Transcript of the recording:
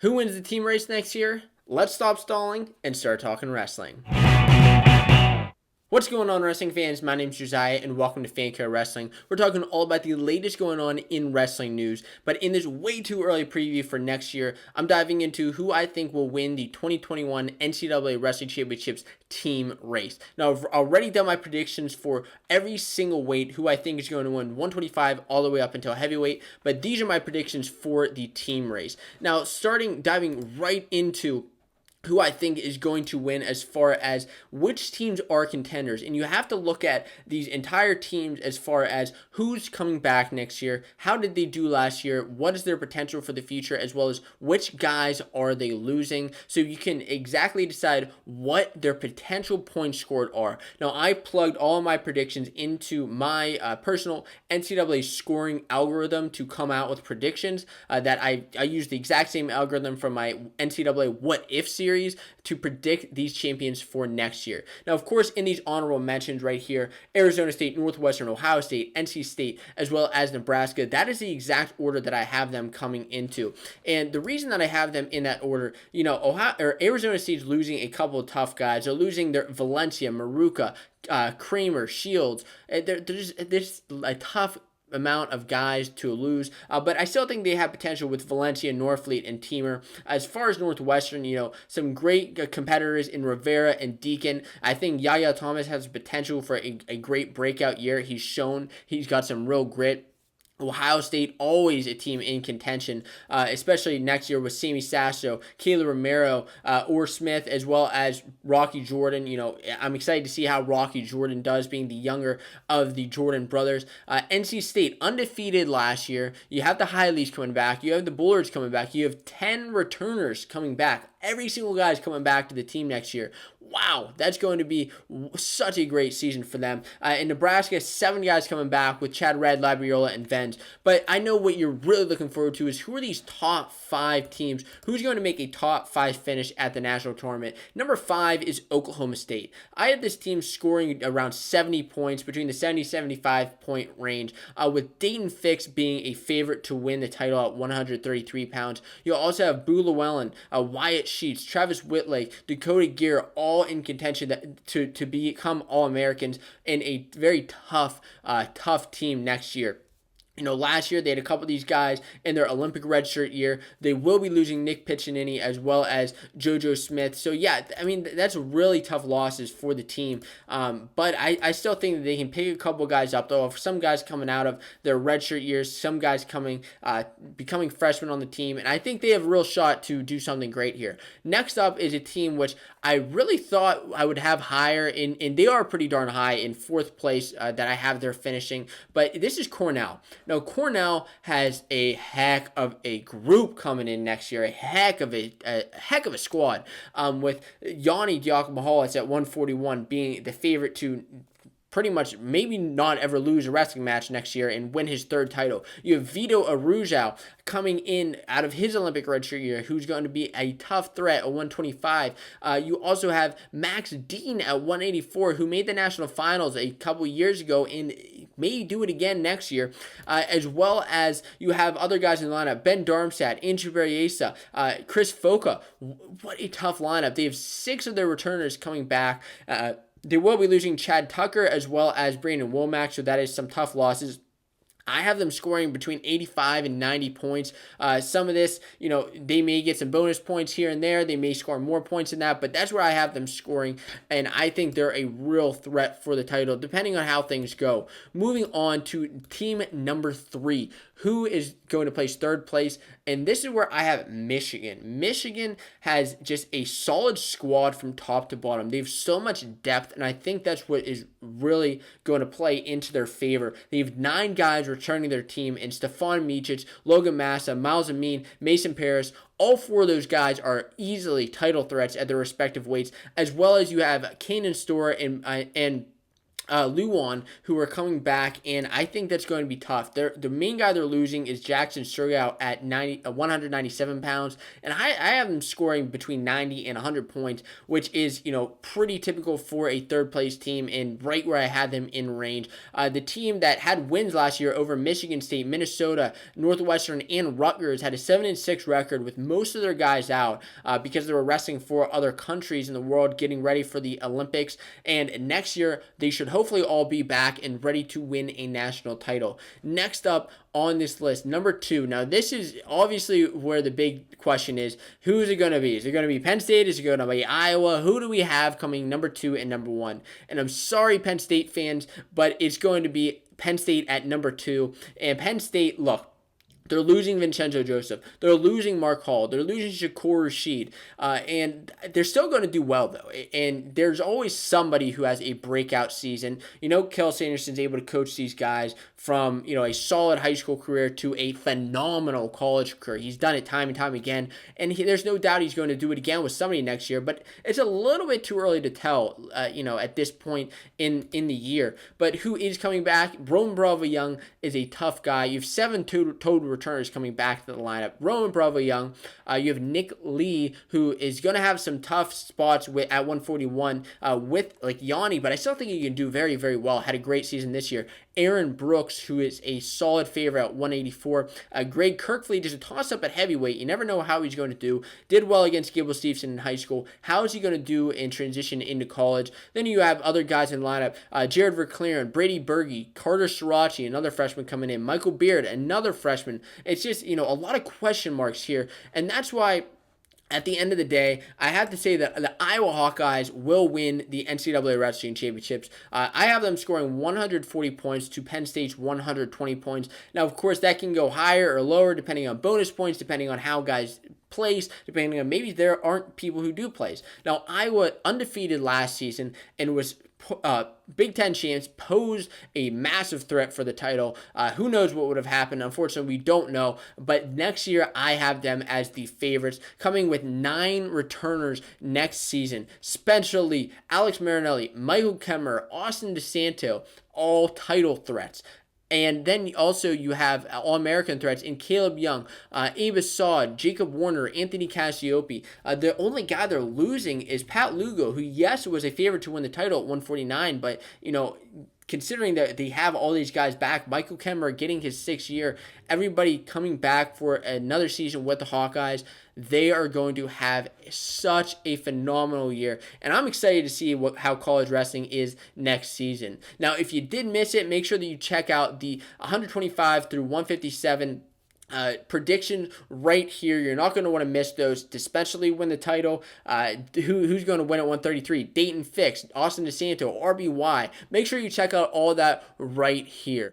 Who wins the team race next year? Let's stop stalling and start talking wrestling. What's going on, wrestling fans? My name's Josiah, and welcome to Fanco Wrestling. We're talking all about the latest going on in wrestling news, but in this way too early preview for next year, I'm diving into who I think will win the 2021 NCAA Wrestling Championships team race. Now, I've already done my predictions for every single weight, who I think is going to win 125 all the way up until heavyweight, but these are my predictions for the team race. Now, diving right into who I think is going to win as far as which teams are contenders. And you have to look at these entire teams as far as who's coming back next year, how did they do last year, what is their potential for the future, as well as which guys are they losing, so you can exactly decide what their potential points scored are. Now, I plugged all of my predictions into my personal NCAA scoring algorithm to come out with predictions that I used the exact same algorithm from my NCAA What If series to predict these champions for next year. Now, of course, in these honorable mentions right here, Arizona State, Northwestern, Ohio State, NC State, as well as Nebraska, that is the exact order that I have them coming into. And the reason that I have them in that order, Arizona State's losing a couple of tough guys. They're losing their Valencia, Maruka, Kramer, Shields. There's a tough amount of guys to lose, but I still think they have potential with Valencia, Norfleet, and Teamer. As far as Northwestern, some great competitors in Rivera and Deacon. I think Yaya Thomas has potential for a great breakout year. He's shown he's got some real grit. Ohio State, always a team in contention, especially next year with Sammy Sasso, Kayla Romero, Orr Smith, as well as Rocky Jordan. I'm excited to see how Rocky Jordan does, being the younger of the Jordan brothers. NC State, undefeated last year. You have the Highleys coming back. You have the Bullards coming back. You have 10 returners coming back. Every single guy is coming back to the team next year. Wow, that's going to be such a great season for them. In Nebraska, 7 guys coming back with Chad Red, Labriola, and Venz. But I know what you're really looking forward to is who are these top 5 teams? Who's going to make a top 5 finish at the national tournament? Number 5 is Oklahoma State. I have this team scoring around 70 points, between the 70-75 point range, with Dayton Fix being a favorite to win the title at 133 pounds. You'll also have Boo Llewellyn, Wyatt Sheets, Travis Whitlake, Dakota Gear, all in contention to become All-Americans in a very tough team next year. Last year they had a couple of these guys in their Olympic redshirt year. They will be losing Nick Piccinini as well as JoJo Smith. So yeah, that's really tough losses for the team. But I still think that they can pick a couple of guys up, though. Some guys coming out of their redshirt years, some guys becoming freshmen on the team, and I think they have a real shot to do something great here. Next up is a team which I really thought I would have higher and they are pretty darn high in 4th place that I have their finishing. But this is Cornell. Now, Cornell has a heck of a group coming in next year, a heck of a squad, with Yanni Diakomahalis at 141 being the favorite to pretty much maybe not ever lose a wrestling match next year and win his 3rd title. You have Vito Arujau coming in out of his Olympic redshirt year, who's going to be a tough threat at 125. You also have Max Dean at 184, who made the national finals a couple years ago and may do it again next year, as well as you have other guys in the lineup: Ben Darmstadt, Andrew Berriesa, Chris Foca. What a tough lineup. They have 6 of their returners coming back. They will be losing Chad Tucker as well as Brandon Womack, so that is some tough losses. I have them scoring between 85 and 90 points. Some of this, they may get some bonus points here and there. They may score more points than that, but that's where I have them scoring, and I think they're a real threat for the title, depending on how things go. Moving on to team number 3. Who is going to place 3rd place? And this is where I have Michigan. Michigan has just a solid squad from top to bottom. They have so much depth, and I think that's what is really going to play into their favor. They have 9 guys returning their team in Stefan Micic, Logan Massa, Miles Amin, Mason Paris. All 4 of those guys are easily title threats at their respective weights, as well as you have Kanan Storr and Luan, who are coming back, and I think that's going to be tough. The main guy they're losing is Jackson Sturgout at 197 pounds, and I have him scoring between 90 and 100 points, which is pretty typical for a third place team, and right where I had them in range. The team that had wins last year over Michigan State, Minnesota, Northwestern, and Rutgers had a 7-6 record with most of their guys out because they were wrestling for other countries in the world, getting ready for the Olympics, and next year they should hopefully all be back and ready to win a national title. Next up on this list, number 2. Now, this is obviously where the big question is, who is it going to be? Is it going to be Penn State? Is it going to be Iowa? Who do we have coming number 2 and number 1? And I'm sorry, Penn State fans, but it's going to be Penn State at number 2. And Penn State, look, they're losing Vincenzo Joseph. They're losing Mark Hall. They're losing Shakur Rashid. And they're still going to do well, though. And there's always somebody who has a breakout season. Kel Sanderson's able to coach these guys from, a solid high school career to a phenomenal college career. He's done it time and time again. And there's no doubt he's going to do it again with somebody next year. But it's a little bit too early to tell, at this point in the year. But who is coming back? Roman Bravo Young is a tough guy. You have 7 total returners coming back to the lineup. Roman Bravo Young. You have Nick Lee, who is going to have some tough spots at 141 with Yanni, but I still think he can do very, very well. Had a great season this year. Aaron Brooks, who is a solid favorite at 184. Greg Kirkfleet is a toss-up at heavyweight. You never know how he's going to do. Did well against Gable Stevenson in high school. How is he going to do in transition into college? Then you have other guys in the lineup. Jared Verclaren, Brady Berge, Carter Srirachi, another freshman coming in. Michael Beard, another freshman. It's just, a lot of question marks here. And that's why at the end of the day, I have to say that the Iowa Hawkeyes will win the NCAA Wrestling Championships. I have them scoring 140 points to Penn State's 120 points. Now, of course, that can go higher or lower depending on bonus points, depending on how guys place, depending on maybe there aren't people who do place. Now, Iowa undefeated last season and was Big Ten champs, posed a massive threat for the title. Who knows what would have happened? Unfortunately, we don't know. But next year, I have them as the favorites, coming with 9 returners next season. Spencer Lee, Alex Marinelli, Michael Kemmer, Austin DeSanto, all title threats. And then also you have All-American threats in Caleb Young, Abe Saad, Jacob Warner, Anthony Cassiope. The only guy they're losing is Pat Lugo, who, yes, was a favorite to win the title at 149, but, considering that they have all these guys back, Michael Kemmer getting his 6th year, everybody coming back for another season with the Hawkeyes, they are going to have such a phenomenal year. And I'm excited to see how college wrestling is next season. Now, if you did miss it, make sure that you check out the 125 through 157 prediction right here. You're not going to want to miss those, especially win the title. Who's going to win at 133? Dayton Fix, Austin DeSanto, RBY. Make sure you check out all that right here.